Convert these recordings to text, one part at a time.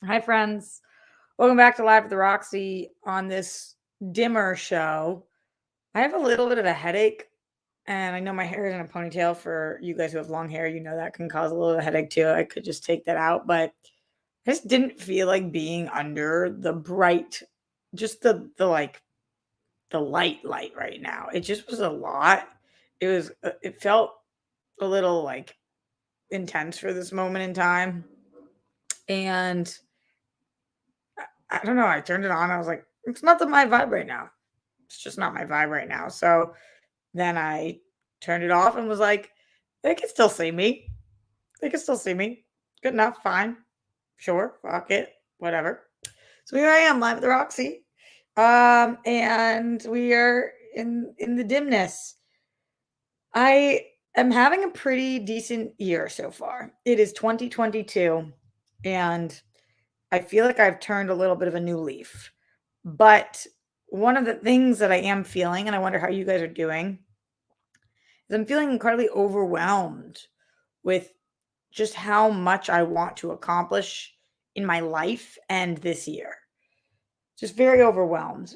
Hi, friends. Welcome back to Live with the Roxy on this dimmer show. I have a little bit of a headache, and I know my hair is in a ponytail. For you guys who have long hair, you know that can cause a little headache too. I could just take that out, but I just didn't feel like being under the bright, just the like the light right now. It just was a lot. It felt a little like intense for this moment in time, and I don't know. I turned it on. I was like, it's not my vibe right now. It's just not my vibe right now. So then I turned it off and was like, they can still see me. They can still see me. Good enough. Fine. Sure. Fuck it. Whatever. So here I am, live with the Roxy. And we are in the dimness. I am having a pretty decent year so far. It is 2022, and I feel like I've turned a little bit of a new leaf. But one of the things that I am feeling, and I wonder how you guys are doing, is I'm feeling incredibly overwhelmed with just how much I want to accomplish in my life and this year. Just very overwhelmed.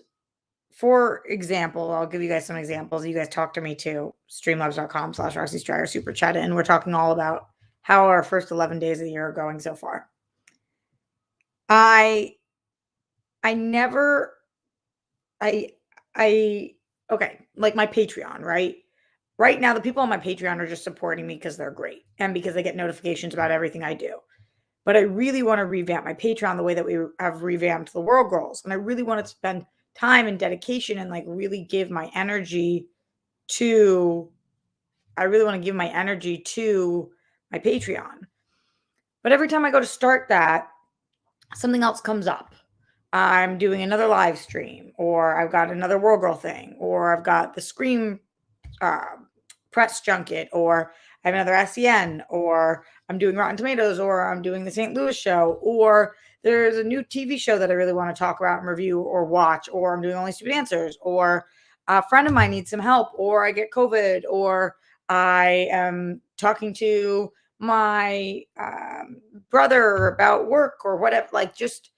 For example, I'll give you guys some examples. You guys talk to me too. Streamlabs.com/Roxy Striar Super Chat. And we're talking all about how our first 11 days of the year are going so far. I never I okay, like my Patreon, right? Right now, the people on my Patreon are just supporting me because they're great and because they get notifications about everything I do. But I really want to revamp my Patreon the way that we have revamped the World Girls. And I really want to spend time and dedication and like really give my energy to, I really want to give my energy to my Patreon. But every time I go to start that, something else comes up. I'm doing another live stream, or I've got another World Girl thing, or I've got the Scream uh, press junket, or I have another SEN, or I'm doing Rotten Tomatoes, or I'm doing the St. Louis show, or there's a new TV show that I really want to talk about and review or watch, or I'm doing Only Stupid Answers, or a friend of mine needs some help, or I get COVID, or I am talking to my brother about work or whatever. Like, just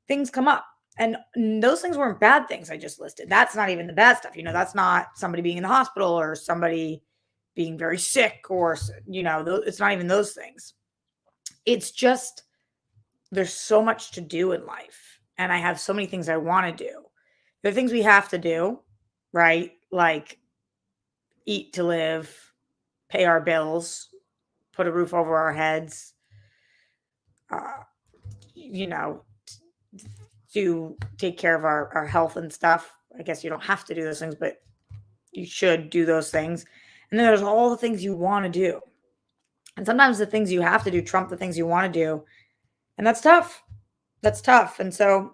things come up. And those things weren't bad things I just listed. That's not even the bad stuff. That's not somebody being in the hospital or somebody being very sick, or, it's not even those things. It's just there's so much to do in life. And I have so many things I want to do. There are things we have to do, right? Like eat to live, pay our bills, put a roof over our heads, uh, you know, to take care of our health and stuff. I guess you don't have to do those things, but you should do those things. And then there's all the things you want to do. And sometimes the things you have to do trump the things you want to do. And that's tough. That's tough. And so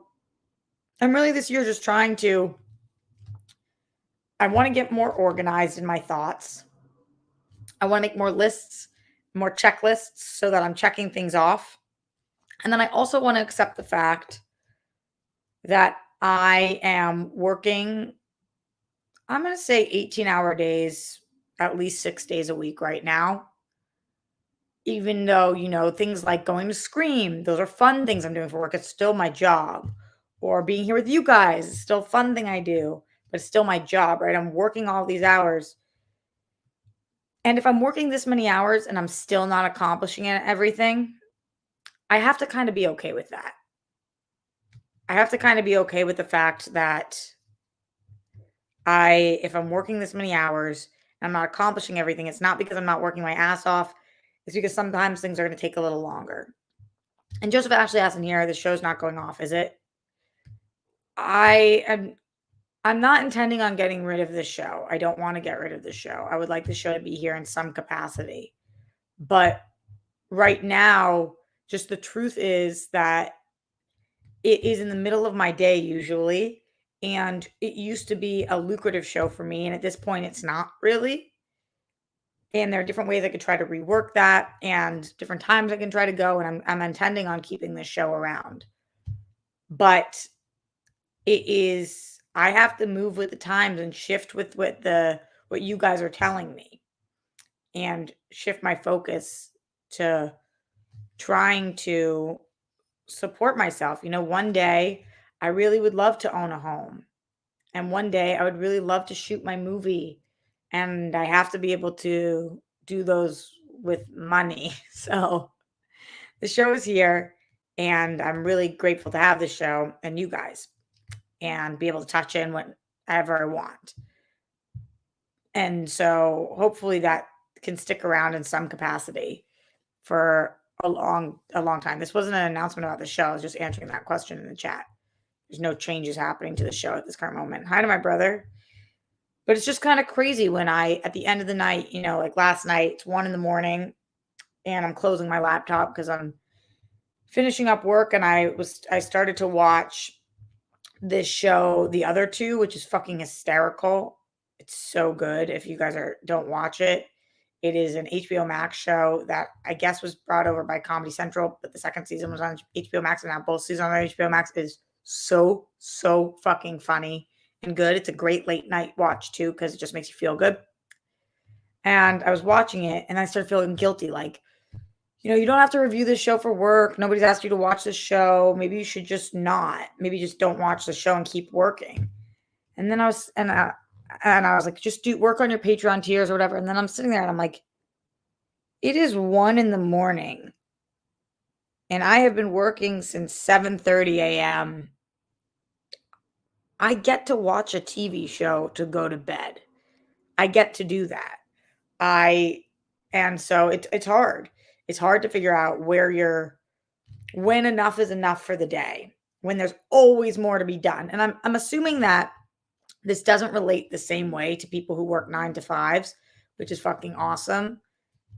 I'm really this year just I want to get more organized in my thoughts. I want to make more lists, more checklists so that I'm checking things off. And then I also want to accept the fact that I am working, I'm going to say 18-hour days, at least 6 days a week right now. Even though, things like going to Scream, those are fun things I'm doing for work. It's still my job. Or being here with you guys, it's still a fun thing I do, but it's still my job, right? I'm working all these hours. And if I'm working this many hours and I'm still not accomplishing everything, I have to kind of be okay with that. I have to kind of be okay with the fact that if I'm working this many hours and I'm not accomplishing everything, it's not because I'm not working my ass off. It's because sometimes things are going to take a little longer. And Joseph Ashley asked in here, the show's not going off, is it? I'm not intending on getting rid of the show. I don't want to get rid of the show. I would like the show to be here in some capacity. But right now, just the truth is that it is in the middle of my day usually. And it used to be a lucrative show for me. And at this point, it's not really. And there are different ways I could try to rework that and different times I can try to go. And I'm intending on keeping this show around. But I have to move with the times and shift with what you guys are telling me and shift my focus to trying to support myself. One day I really would love to own a home. And one day I would really love to shoot my movie. And I have to be able to do those with money. So the show is here. And I'm really grateful to have this show and you guys and be able to touch in whenever I want. And so hopefully that can stick around in some capacity for a long time. This wasn't an announcement about the show. I was just answering that question in the chat. There's no changes happening to the show at this current moment. Hi to my brother. But it's just kind of crazy when at the end of the night, like last night, it's 1 a.m. and I'm closing my laptop because I'm finishing up work, and I started to watch this show, The Other Two, which is fucking hysterical. It's so good. If you guys don't watch it, it is an HBO Max show that I guess was brought over by Comedy Central, but the second season was on HBO Max, and now both seasons on HBO Max is so fucking funny and good. It's a great late night watch too, because it just makes you feel good. And I was watching it and I started feeling guilty, like, you don't have to review this show for work. Nobody's asked you to watch this show. Maybe you should just not. Maybe just don't watch the show and keep working. And then I was like, just do work on your Patreon tiers or whatever. And then I'm sitting there and I'm like, it is 1 a.m. and I have been working since 7:30 a.m. I get to watch a TV show to go to bed. I get to do that. And so it's hard. It's hard to figure out when enough is enough for the day, when there's always more to be done. And I'm assuming that this doesn't relate the same way to people who work 9 to 5s, which is fucking awesome.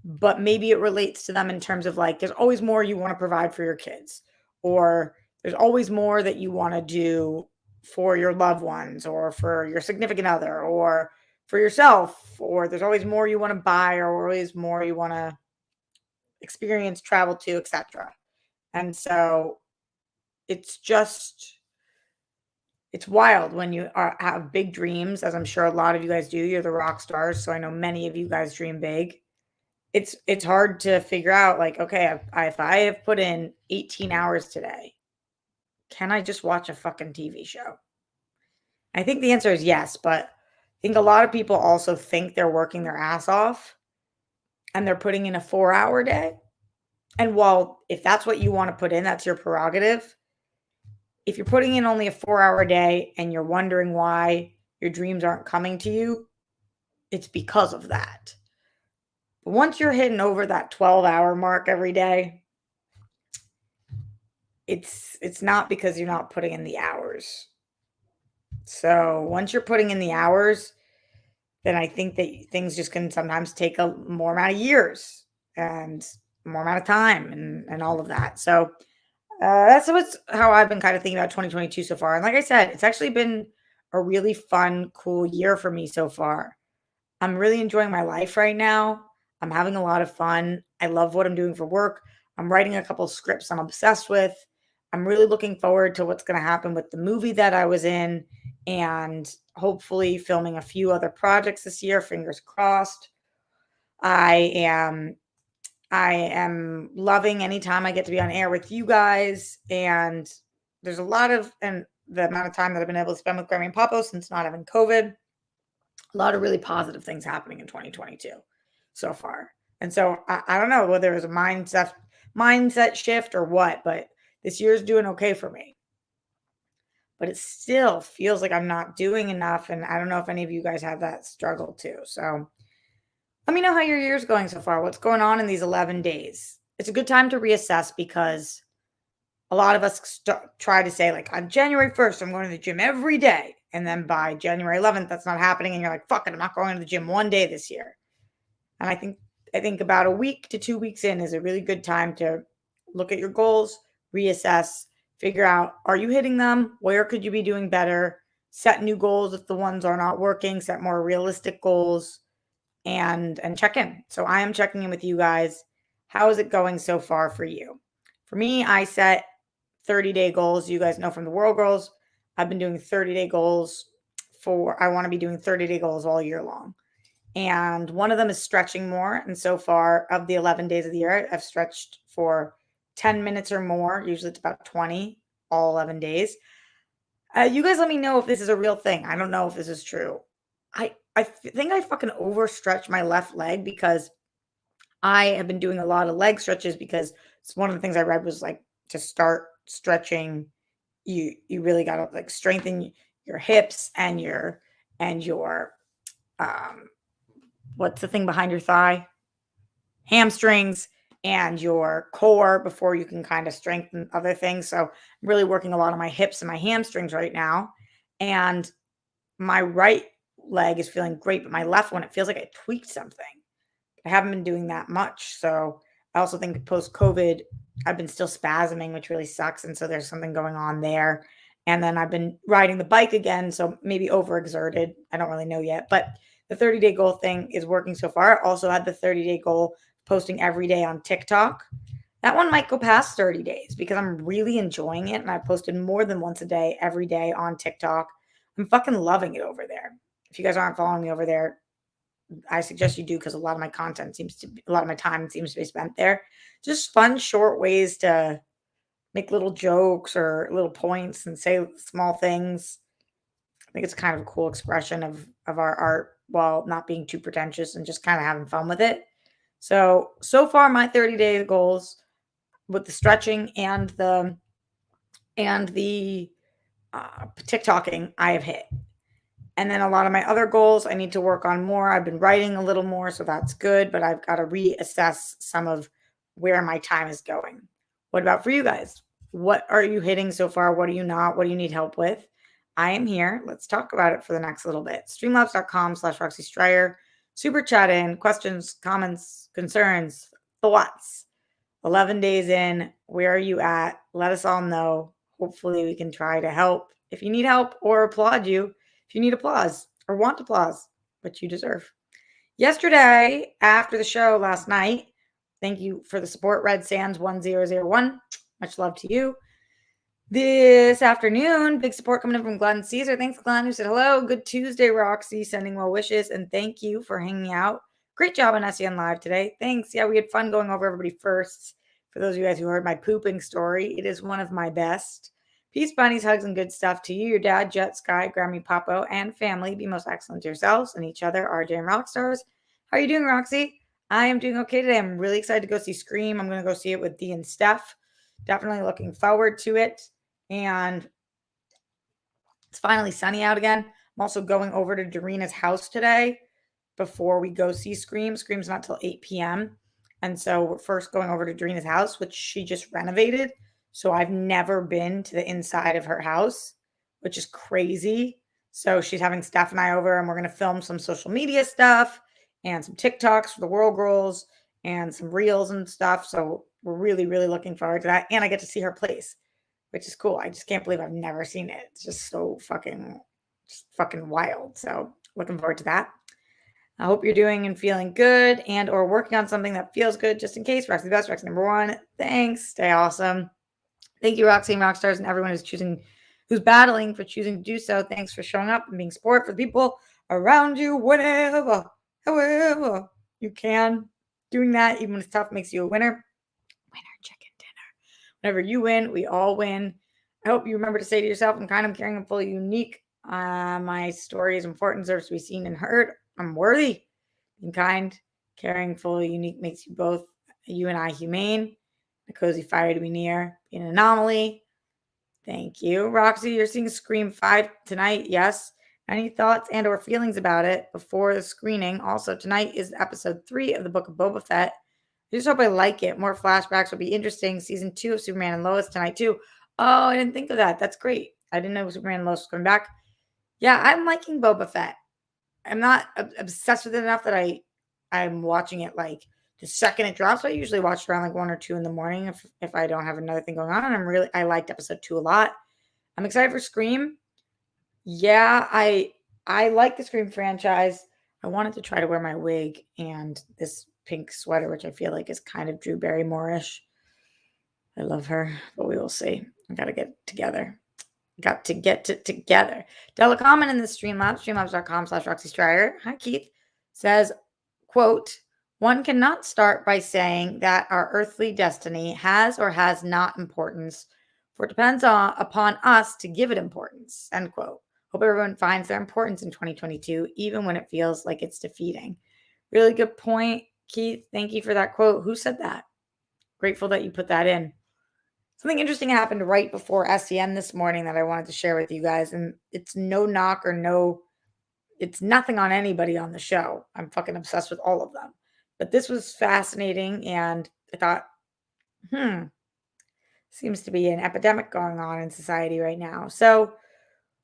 But maybe it relates to them in terms of like, there's always more you want to provide for your kids, or there's always more that you want to do for your loved ones or for your significant other or for yourself, or there's always more you want to buy or always more you want to experience, travel to, etc. And so it's wild when you have big dreams, as I'm sure a lot of you guys do. You're the rock stars, so I know many of you guys dream big. It's hard to figure out, like, okay, if I have put in 18 hours today, can I just watch a fucking TV show? I think the answer is yes, but I think a lot of people also think they're working their ass off and they're putting in a 4-hour day. And while if that's what you want to put in, that's your prerogative. If you're putting in only a 4-hour day and you're wondering why your dreams aren't coming to you, it's because of that. But once you're hitting over that 12-hour mark every day, it's not because you're not putting in the hours. So once you're putting in the hours, then I think that things just can sometimes take a more amount of years and more amount of time and all of that. So that's how I've been kind of thinking about 2022 so far. And like I said, it's actually been a really fun, cool year for me so far. I'm really enjoying my life right now. I'm having a lot of fun. I love what I'm doing for work. I'm writing a couple scripts I'm obsessed with. I'm really looking forward to what's going to happen with the movie that I was in and hopefully filming a few other projects this year, fingers crossed. I am loving any time I get to be on air with you guys, and there's a lot of, and the amount of time that I've been able to spend with Grammy and Papo since not having COVID, a lot of really positive things happening in 2022 so far. And so I don't know whether it was a mindset shift or what, but this year's doing okay for me. But it still feels like I'm not doing enough, and I don't know if any of you guys have that struggle too. So let me know how your year's going so far. What's going on in these 11 days? It's a good time to reassess because a lot of us try to say, like, on January 1st, I'm going to the gym every day. And then by January 11th, that's not happening. And you're like, fuck it, I'm not going to the gym one day this year. And I think about a week to 2 weeks in is a really good time to look at your goals, reassess, figure out, are you hitting them? Where could you be doing better? Set new goals if the ones are not working, set more realistic goals, and check in. So I am checking in with you guys. How is it going so far for you? For me, I set 30-day goals. You guys know from the World Girls, I've been doing 30-day goals I want to be doing 30-day goals all year long. And one of them is stretching more. And so far, of the 11 days of the year, I've stretched for 10 minutes or more. Usually it's about 20 all 11 days. You guys let me know if this is a real thing. I don't know if this is true. I think I fucking overstretched my left leg because I have been doing a lot of leg stretches because it's one of the things I read was like to start stretching, you really gotta like strengthen your hips and your um what's the thing behind your thigh? Hamstrings and your core before you can kind of strengthen other things. So I'm really working a lot on my hips and my hamstrings right now. And my right leg is feeling great, but my left one, it feels like I tweaked something. I haven't been doing that much. So I also think post COVID, I've been still spasming, which really sucks. And so there's something going on there. And then I've been riding the bike again. So maybe overexerted. I don't really know yet. But the 30-day goal thing is working so far. I also had the 30-day goal posting every day on TikTok. That one might go past 30 days because I'm really enjoying it. And I posted more than once a day, every day on TikTok. I'm fucking loving it over there. If you guys aren't following me over there, I suggest you do because a lot of my a lot of my time seems to be spent there. Just fun, short ways to make little jokes or little points and say small things. I think it's kind of a cool expression of our art while not being too pretentious and just kind of having fun with it. So far my 30-day goals with the stretching and the TikToking I have hit. And then a lot of my other goals I need to work on more. I've been writing a little more, so that's good, but I've got to reassess some of where my time is going. What about for you guys? What are you hitting so far? What are you not? What do you need help with? I am here. Let's talk about it for the next little bit. Streamlabs.com/Roxy Stryer. Super chat in, questions, comments, concerns, thoughts. 11 days in, where are you at? Let us all know. Hopefully, we can try to help. If you need help or applaud you, if you need applause or want applause, which you deserve. Yesterday, after the show last night, thank you for the support, Red Sands 1001. Much love to you. This afternoon, big support coming in from Glenn Caesar. Thanks, Glenn, who said, hello, good Tuesday, Roxy, sending well wishes, and thank you for hanging out. Great job on SEN Live today. Thanks. Yeah, we had fun going over everybody first. For those of you guys who heard my pooping story, it is one of my best. Peace, bunnies, hugs, and good stuff to you, your dad, Jet, Sky, Grammy, Papo, and family. Be most excellent to yourselves and each other, RJ and Rockstars. How are you doing, Roxy? I am doing okay today. I'm really excited to go see Scream. I'm going to go see it with Dee and Steph. Definitely looking forward to it. And it's finally sunny out again. I'm also going over to Darina's house today before we go see Scream. Scream's not till 8 p.m. And so we're first going over to Darina's house, which she just renovated. So I've never been to the inside of her house, which is crazy. So she's having Steph and I over, and we're going to film some social media stuff and some TikToks for the World Girls and some reels and stuff. So we're really, really looking forward to that. And I get to see her place, which is cool. I just can't believe I've never seen it. It's just so fucking wild. So looking forward to that. I hope you're doing and feeling good and or working on something that feels good just in case. Roxy the best, Roxy number one. Thanks. Stay awesome. Thank you, Roxy and Rockstars, and everyone who's battling for choosing to do so. Thanks for showing up and being support for the people around you whenever, however you can. Doing that, even when it's tough, makes you a winner. Winner chicken dinner. Whenever you win, we all win. I hope you remember to say to yourself, I'm kind, I'm caring, I'm fully unique. My story is important, deserves to be seen and heard. I'm worthy. Being kind, caring, fully unique makes you both, you and I, humane. A cozy fire to be near. Be an anomaly. Thank you. Roxy, you're seeing Scream 5 tonight. Yes. Any thoughts and or feelings about it before the screening? Also, tonight is episode 3 of the Book of Boba Fett. I just hope I like it. More flashbacks will be interesting. Season 2 of Superman and Lois tonight, too. Oh, I didn't think of that. That's great. I didn't know Superman and Lois was coming back. Yeah, I'm liking Boba Fett. I'm not obsessed with it enough that I'm watching it like the second it drops. I usually watch it around like 1 or 2 in the morning if I don't have another thing going on. And I liked episode 2 a lot. I'm excited for Scream. Yeah, I like the Scream franchise. I wanted to try to wear my wig and this pink sweater, which I feel like is kind of Drew Barrymore-ish. I love her, but we will see. I gotta get it together. Got to get it together. Della comment in the Streamlabs, streamlabs.com/Roxy Stryer. Hi, Keith. Says, quote, one cannot start by saying that our earthly destiny has or has not importance, for it depends upon us to give it importance, end quote. Hope everyone finds their importance in 2022, even when it feels like it's defeating. Really good point, Keith. Thank you for that quote. Who said that? Grateful that you put that in. Something interesting happened right before SEM this morning that I wanted to share with you guys. And it's no knock or it's nothing on anybody on the show. I'm fucking obsessed with all of them. But this was fascinating. And I thought, seems to be an epidemic going on in society right now. So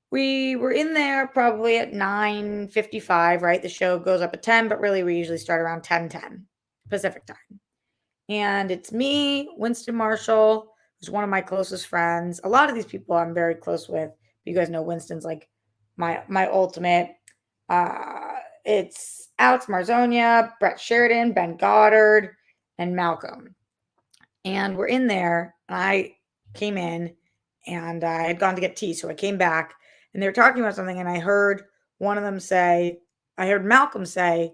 we were in there probably at 9:55, right? The show goes up at 10, but really we usually start around 10:10 Pacific time. And it's me, Winston Marshall, who's one of my closest friends. A lot of these people I'm very close with. You guys know Winston's like my ultimate. It's Alex Marzonia, Brett Sheridan, Ben Goddard, and Malcolm. And we're in there. And I came in and I had gone to get tea. So I came back and they were talking about something. And I heard one of them say, I heard Malcolm say,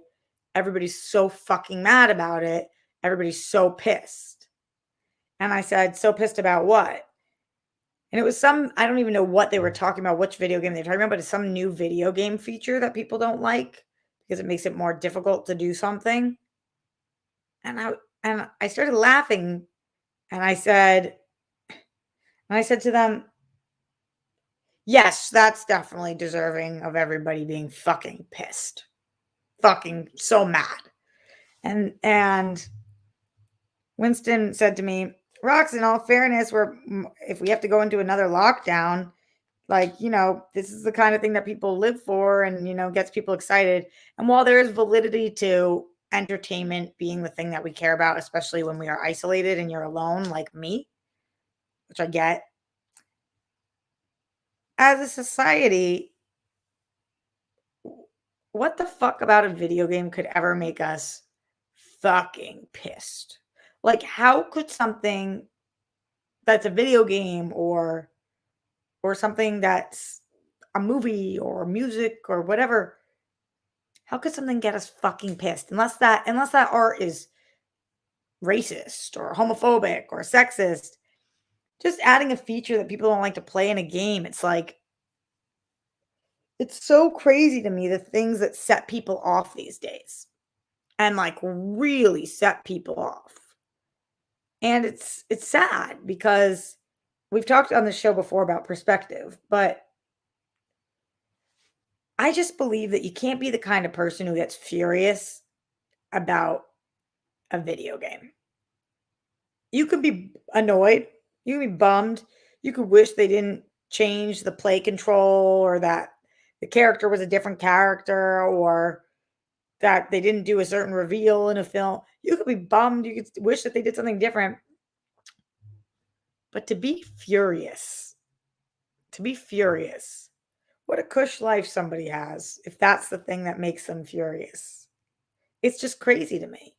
everybody's so fucking mad about it. Everybody's so pissed. And I said, so pissed about what? And it was I don't even know what they were talking about, which video game they were talking about, but it's some new video game feature that people don't like because it makes it more difficult to do something. And I started laughing and I said to them, yes, that's definitely deserving of everybody being fucking pissed. Fucking so mad. And Winston said to me, Rox, in all fairness, if we have to go into another lockdown, like, this is the kind of thing that people live for and, gets people excited. And while there is validity to entertainment being the thing that we care about, especially when we are isolated and you're alone like me, which I get, as a society, what the fuck about a video game could ever make us fucking pissed? Like, how could something that's a video game or something that's a movie or music or whatever, how could something get us fucking pissed? Unless that art is racist or homophobic or sexist. Just adding a feature that people don't like to play in a game, it's like, it's so crazy to me the things that set people off these days and like really set people off. And it's sad because we've talked on the show before about perspective, but I just believe that you can't be the kind of person who gets furious about a video game. You could be annoyed, you could be bummed, you could wish they didn't change the play control or that the character was a different character or that they didn't do a certain reveal in a film. You could be bummed, you could wish that they did something different. But to be furious, what a cush life somebody has if that's the thing that makes them furious. It's just crazy to me.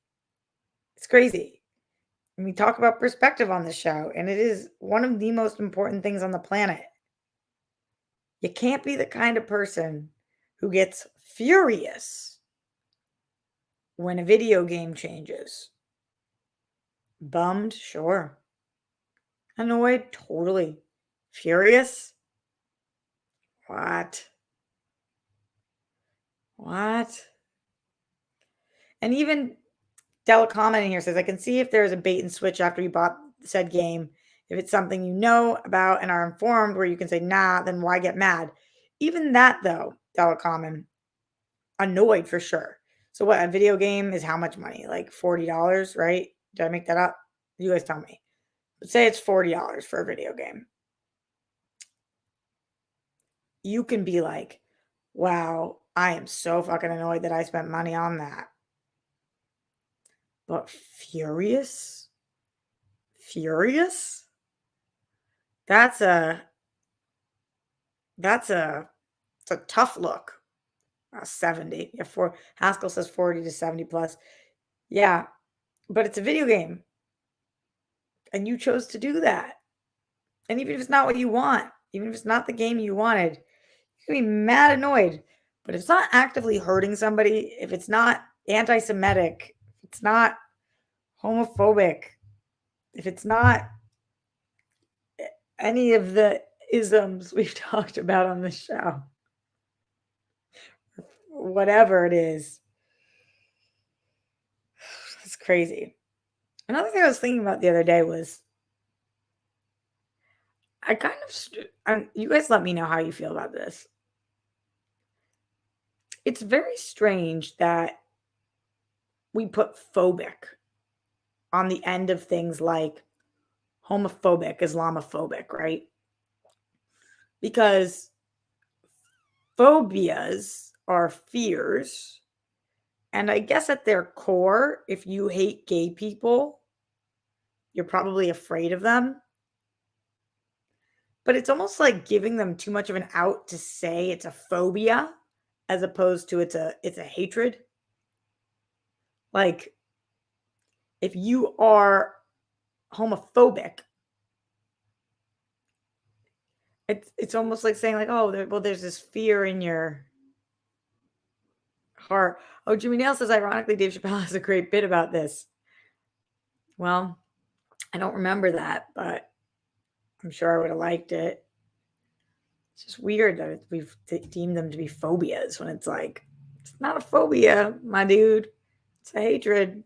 It's crazy. And we talk about perspective on the show, and it is one of the most important things on the planet. You can't be the kind of person who gets furious when a video game changes. Bummed, sure. Annoyed, totally. Furious? What? And even Della commenting here says, I can see if there's a bait and switch after you bought said game. If it's something you know about and are informed where you can say, nah, then why get mad? Even that, though, Della comment, annoyed for sure. So what, a video game is how much money? Like $40, right? Did I make that up? You guys tell me. But say it's $40 for a video game. You can be like, wow, I am so fucking annoyed that I spent money on that. But furious? Furious? It's a tough look. 70. Yeah, Haskell says 40 to 70 plus. Yeah, but it's a video game, and you chose to do that. And even if it's not what you want, even if it's not the game you wanted, you can be mad annoyed. But if it's not actively hurting somebody, if it's not anti-Semitic, if it's not homophobic, if it's not any of the isms we've talked about on the show, whatever it is, it's crazy. Another thing I was thinking about the other day was I kind of, you guys let me know how you feel about this. It's very strange that we put phobic on the end of things like homophobic, Islamophobic, right? Because phobias are fears. And I guess at their core, if you hate gay people, you're probably afraid of them. But it's almost like giving them too much of an out to say it's a phobia as opposed to it's a hatred. Like if you are homophobic, it's almost like saying like, oh, there's this fear in your heart. Oh, Jimmy Nail says, ironically, Dave Chappelle has a great bit about this. Well, I don't remember that, but I'm sure I would have liked it. It's just weird that we've deemed them to be phobias when it's like, it's not a phobia, my dude. It's a hatred.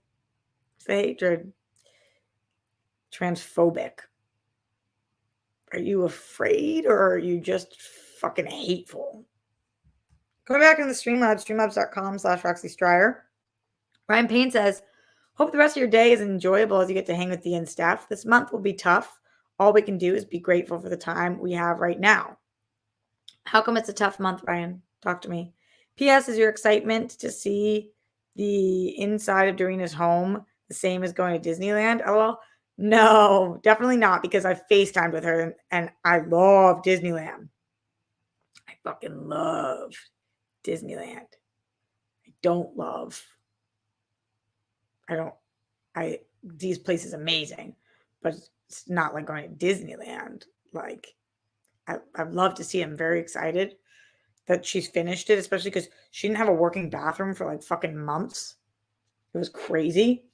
It's a hatred. Transphobic. Are you afraid or are you just fucking hateful? Going back in the Streamlabs, streamlabs.com/Roxy Stryer. Ryan Payne says, hope the rest of your day is enjoyable as you get to hang with the in staff. This month will be tough. All we can do is be grateful for the time we have right now. How come it's a tough month, Ryan? Talk to me. P.S. Is your excitement to see the inside of Doreena's home the same as going to Disneyland? Oh, well, no, definitely not, because I FaceTimed with her and I love Disneyland. I fucking love Disneyland. These places amazing, but it's not like going to Disneyland. Like, I'd love to see. I'm very excited that she's finished it, especially because she didn't have a working bathroom for like fucking months. It was crazy.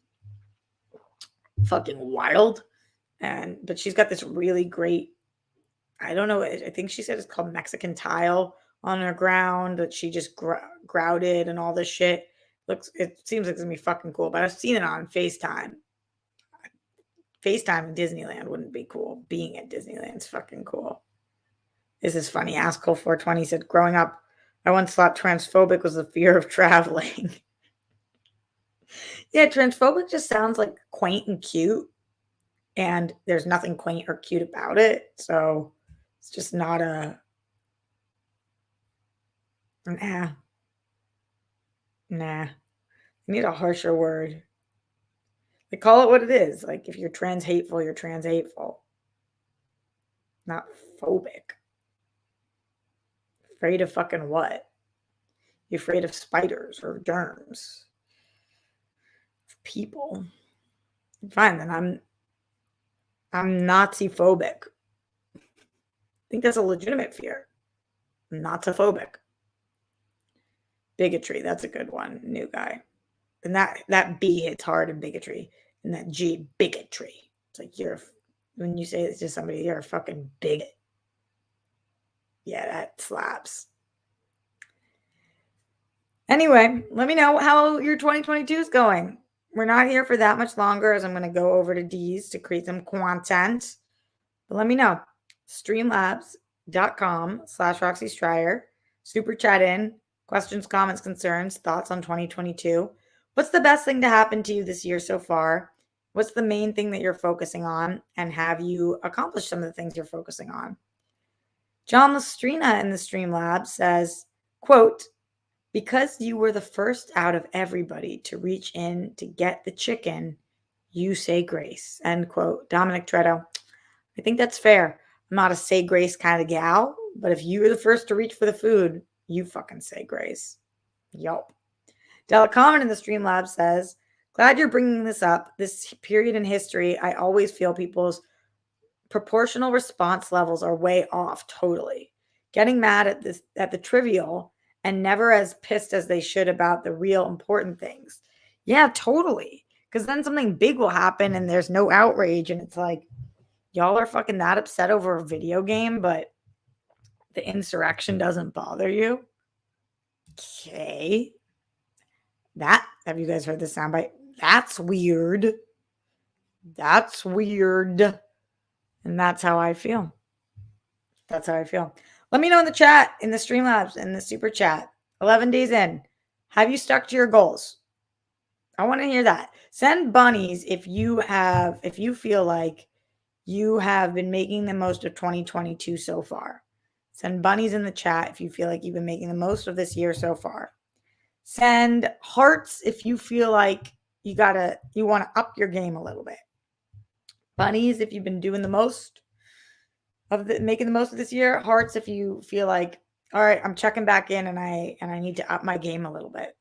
Fucking wild. But she's got this really great, I don't know, I think she said it's called Mexican tile on her ground that she just grouted and all this shit. It seems like it's gonna be fucking cool, but I've seen it on FaceTime. FaceTime in Disneyland wouldn't be cool. Being at Disneyland's fucking cool. This is funny. Askel 420 said, growing up, I once thought transphobic was the fear of traveling. Yeah, transphobic just sounds like quaint and cute. And there's nothing quaint or cute about it. So it's just not nah. I need a harsher word. They call it what it is. Like if you're trans hateful, you're trans hateful. Not phobic. Afraid of fucking what? You afraid of spiders or germs? People. Fine, then I'm Nazi phobic. I think that's a legitimate fear. Nazi-phobic. Bigotry, that's a good one. New guy. And that B hits hard in bigotry. And that G, bigotry. It's like when you say it to somebody, you're a fucking bigot. Yeah, that slaps. Anyway, let me know how your 2022 is going. We're not here for that much longer as I'm going to go over to D's to create some content. But let me know. Streamlabs.com/Roxy Stryer. Super chat in. Questions, comments, concerns, thoughts on 2022. What's the best thing to happen to you this year so far? What's the main thing that you're focusing on? And have you accomplished some of the things you're focusing on? John Lestrina in the Streamlabs says, quote, because you were the first out of everybody to reach in to get the chicken, you say grace, end quote. Dominic Tretto. I think that's fair. I'm not a say grace kind of gal, but if you were the first to reach for the food, you fucking say grace. Yup. Della Comment in the Streamlabs says, glad you're bringing this up. This period in history, I always feel people's proportional response levels are way off totally. Getting mad at the trivial and never as pissed as they should about the real important things. Yeah, totally. Because then something big will happen and there's no outrage, and it's like, y'all are fucking that upset over a video game, but the insurrection doesn't bother you. Okay. Have you guys heard this soundbite? That's weird. That's weird. And that's how I feel. That's how I feel. Let me know in the chat, in the Streamlabs, in the super chat. 11 days in. Have you stuck to your goals? I want to hear that. Send bunnies if you feel like you have been making the most of 2022 so far. Send bunnies in the chat if you feel like you've been making the most of this year so far. Send hearts if you feel like you want to up your game a little bit. Bunnies if you've been doing the most of making the most of this year. Hearts if you feel like, all right, I'm checking back in and I need to up my game a little bit.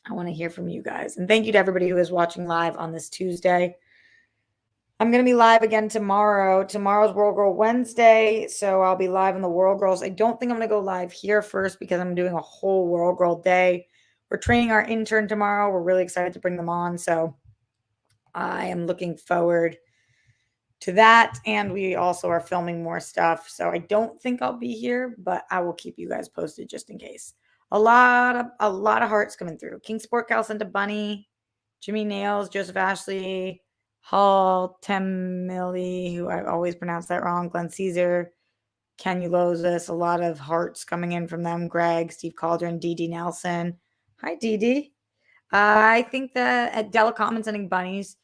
I want to hear from you guys. And thank you to everybody who is watching live on this Tuesday. I'm going to be live again tomorrow. Tomorrow's World Girl Wednesday, so I'll be live on the World Girls. I don't think I'm going to go live here first because I'm doing a whole World Girl day. We're training our intern tomorrow. We're really excited to bring them on, so I am looking forward to that. And we also are filming more stuff, so I don't think I'll be here, but I will keep you guys posted just in case. A lot of hearts coming through. King Sport Cal sent a bunny. Jimmy Nails, Joseph Ashley, Hall, Tim Millie, who I always pronounce that wrong, Glenn Caesar, Ken Ulozis, a lot of hearts coming in from them. Greg, Steve Cauldron, Dee Dee Nelson. Hi, Dee Dee. I think that at Della Common sending bunnies.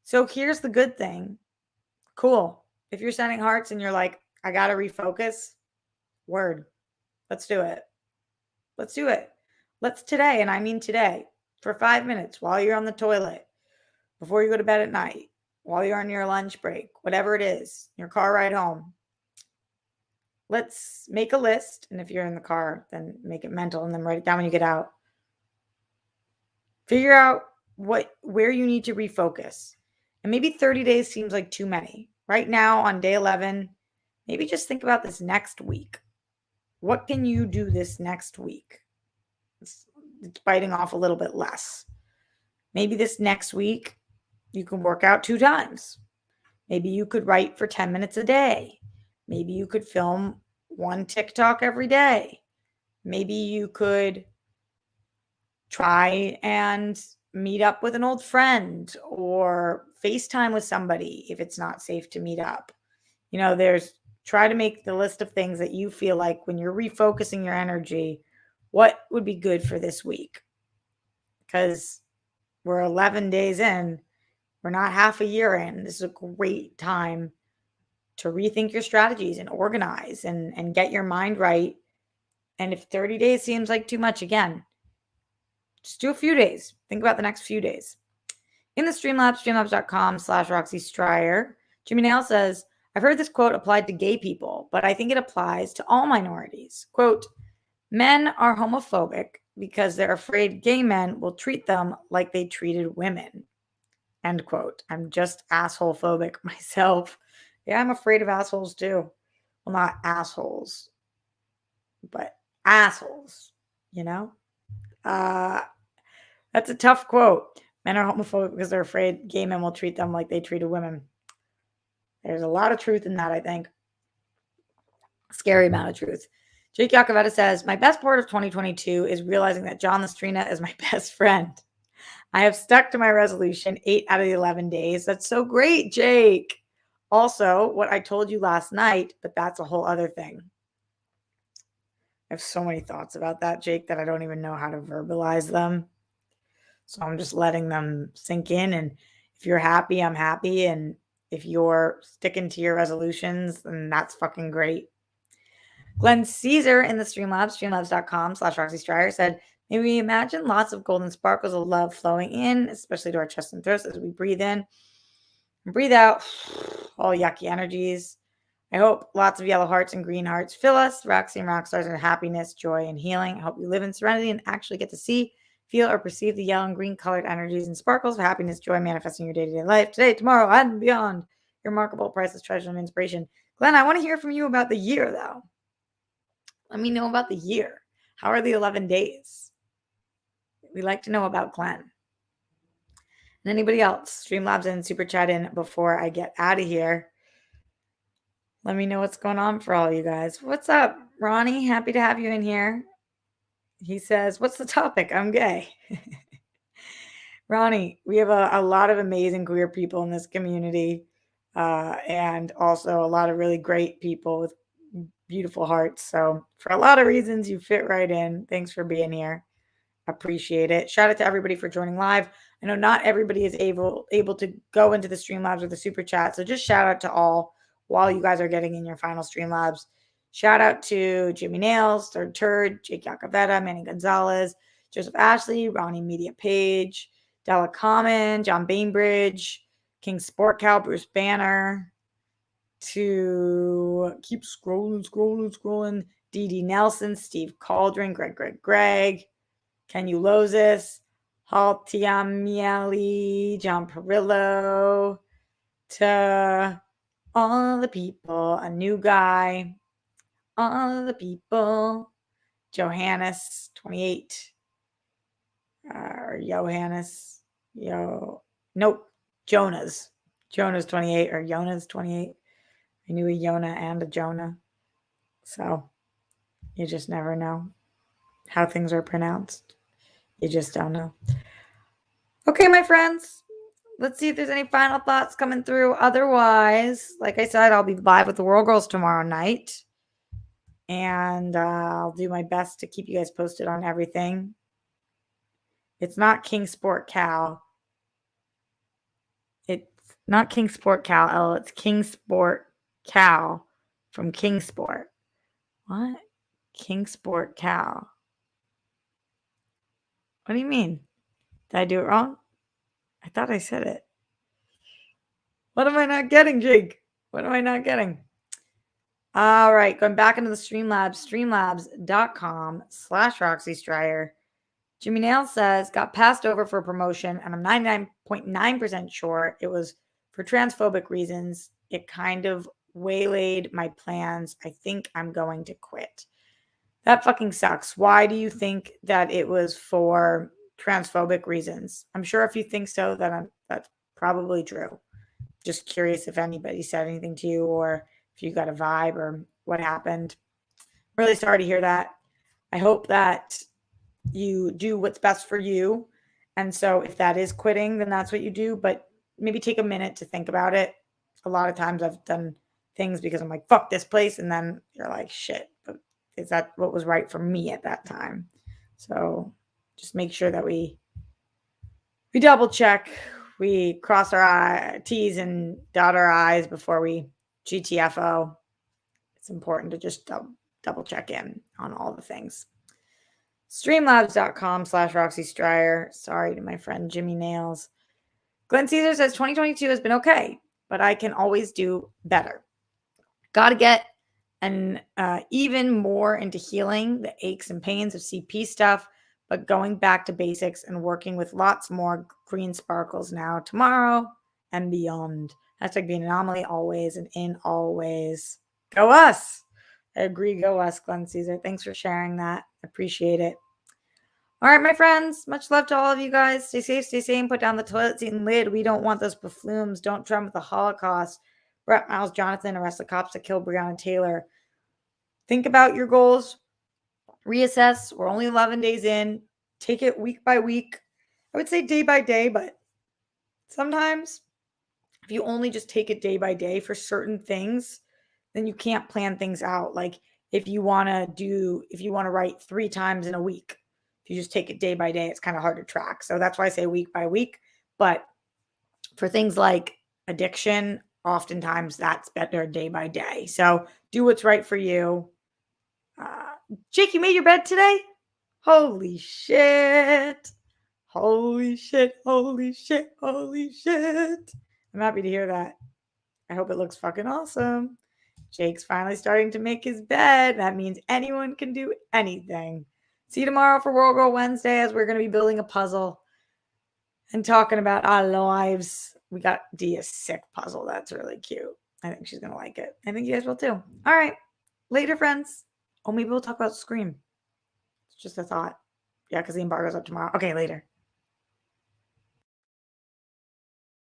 So here's the good thing. Cool. If you're sending hearts and you're like, I got to refocus, word. Let's do it. Let's do it. Let's today, and I mean today, for 5 minutes while you're on the toilet, before you go to bed at night, while you're on your lunch break, whatever it is, your car ride home. Let's make a list. And if you're in the car, then make it mental and then write it down when you get out. Figure out where you need to refocus. And maybe 30 days seems like too many. Right now on day 11, maybe just think about this next week. What can you do this next week? It's biting off a little bit less. Maybe this next week, you can work out 2 times. Maybe you could write for 10 minutes a day. Maybe you could film 1 TikTok every day. Maybe you could try and meet up with an old friend or FaceTime with somebody if it's not safe to meet up. Try to make the list of things that you feel like when you're refocusing your energy, what would be good for this week? Because we're 11 days in, we're not half a year in. This is a great time to rethink your strategies and organize and get your mind right. And if 30 days seems like too much, again, just do a few days. Think about the next few days. In the Streamlabs, streamlabs.com/Roxy Stryer, Jimmy Nail says, I've heard this quote applied to gay people, but I think it applies to all minorities. Quote, men are homophobic because they're afraid gay men will treat them like they treated women. End quote. I'm just asshole phobic myself. Yeah, I'm afraid of assholes too. Well, not assholes, but assholes, That's a tough quote. Men are homophobic because they're afraid gay men will treat them like they treated women. There's a lot of truth in that, I think. Scary amount of truth. Jake Yacovetta says, my best part of 2022 is realizing that John Lustrina is my best friend. I have stuck to my resolution 8 out of the 11 days. That's so great, Jake. Also, what I told you last night, but that's a whole other thing. I have so many thoughts about that, Jake, that I don't even know how to verbalize them. So I'm just letting them sink in. And if you're happy, I'm happy. And if you're sticking to your resolutions, then that's fucking great. Glenn Caesar in the Streamlabs, streamlabs.com/Roxy Stryer said, may we imagine lots of golden sparkles of love flowing in, especially to our chest and throats as we breathe in and breathe out all yucky energies. I hope lots of yellow hearts and green hearts fill us. Roxy and Rockstars are happiness, joy, and healing. I hope you live in serenity and actually get to see, feel, or perceive the yellow and green colored energies and sparkles of happiness, joy manifesting your day-to-day life today, tomorrow, and beyond. Your remarkable, priceless treasure and inspiration. Glenn, I want to hear from you about the year, though. Let me know about the year. How are the 11 days? We like to know about Glenn. And anybody else, Streamlabs and Super Chat in before I get out of here. Let me know what's going on for all you guys. What's up, Ronnie? Happy to have you in here. He says, what's the topic? I'm gay. Ronnie, we have a lot of amazing queer people in this community, and also a lot of really great people with beautiful hearts. So for a lot of reasons, you fit right in. Thanks for being here. Appreciate it. Shout out to everybody for joining live. I know not everybody is able to go into the Streamlabs or the Super Chat. So just shout out to all while you guys are getting in your final Streamlabs. Shout out to Jimmy Nails, Third Turd, Jake Yacovetta, Manny Gonzalez, Joseph Ashley, Ronnie Media Page, Della Common, John Bainbridge, King Sport Cow, Bruce Banner, to keep scrolling, Dee Dee Nelson, Steve Cauldron, Greg, Ken Ulozis, Hal Tiamiali, John Perillo, to all the people, a new guy, all the people, Johannes, 28, or Johannes, nope, Jonas, 28, or Jonas, 28. I knew a Yona and a Jonah, so you just never know how things are pronounced. You just don't know. Okay, my friends, let's see if there's any final thoughts coming through. Otherwise, like I said, I'll be live with the World Girls tomorrow night. And I'll do my best to keep you guys posted on everything. It's not King Sport Cow. It's not King Sport Cow, it's King Sport Cow from King Sport. What? King Sport Cow. What do you mean? Did I do it wrong? I thought I said it. What am I not getting, Jake? What am I not getting? All right, going back into the Streamlabs, streamlabs.com/Roxy Stryer. Jimmy Nail says, got passed over for a promotion, and I'm 99.9% sure it was for transphobic reasons. It kind of waylaid my plans. I think I'm going to quit. That fucking sucks. Why do you think that it was for transphobic reasons? I'm sure if you think so, that's probably true. Just curious if anybody said anything to you or if you got a vibe or what happened. Really sorry to hear that. I hope that you do what's best for you. And so if that is quitting, then that's what you do. But maybe take a minute to think about it. A lot of times I've done things because I'm like, fuck this place. And then you're like, shit, but is that what was right for me at that time? So just make sure that we double check. We cross our T's and dot our I's before we GTFO. It's important to just double check in on all the things. Streamlabs.com/Roxy Stryer. Sorry to my friend Jimmy Nails. Glenn Caesar says 2022 has been okay, but I can always do better. Got to get even more into healing the aches and pains of CP stuff, but going back to basics and working with lots more green sparkles now, tomorrow, and beyond. Hashtag being an anomaly always and in always. Go us! I agree, go us, Glenn Caesar. Thanks for sharing that. Appreciate it. All right, my friends, much love to all of you guys. Stay safe, stay sane, put down the toilet seat and lid. We don't want those buffoons. Don't drum with the Holocaust. Brett Miles Jonathan, arrest the cops that killed Breonna Taylor. Think about your goals. Reassess. We're only 11 days in. Take it week by week. I would say day by day, but sometimes if you only just take it day by day for certain things, then you can't plan things out. Like if you want to write 3 times in a week, if you just take it day by day, it's kind of hard to track. So that's why I say week by week. But for things like addiction, oftentimes that's better day by day. So do what's right for you. Jake, you made your bed today? Holy shit. Holy shit. Holy shit. Holy shit. I'm happy to hear that. I hope it looks fucking awesome. Jake's finally starting to make his bed. That means anyone can do anything. See you tomorrow for World Girl Wednesday as we're going to be building a puzzle and talking about our lives. We got D a sick puzzle. That's really cute. I think she's going to like it. I think you guys will too. All right. Later, friends. Oh, maybe we'll talk about Scream. It's just a thought. Yeah, because the embargo's up tomorrow. Okay, later.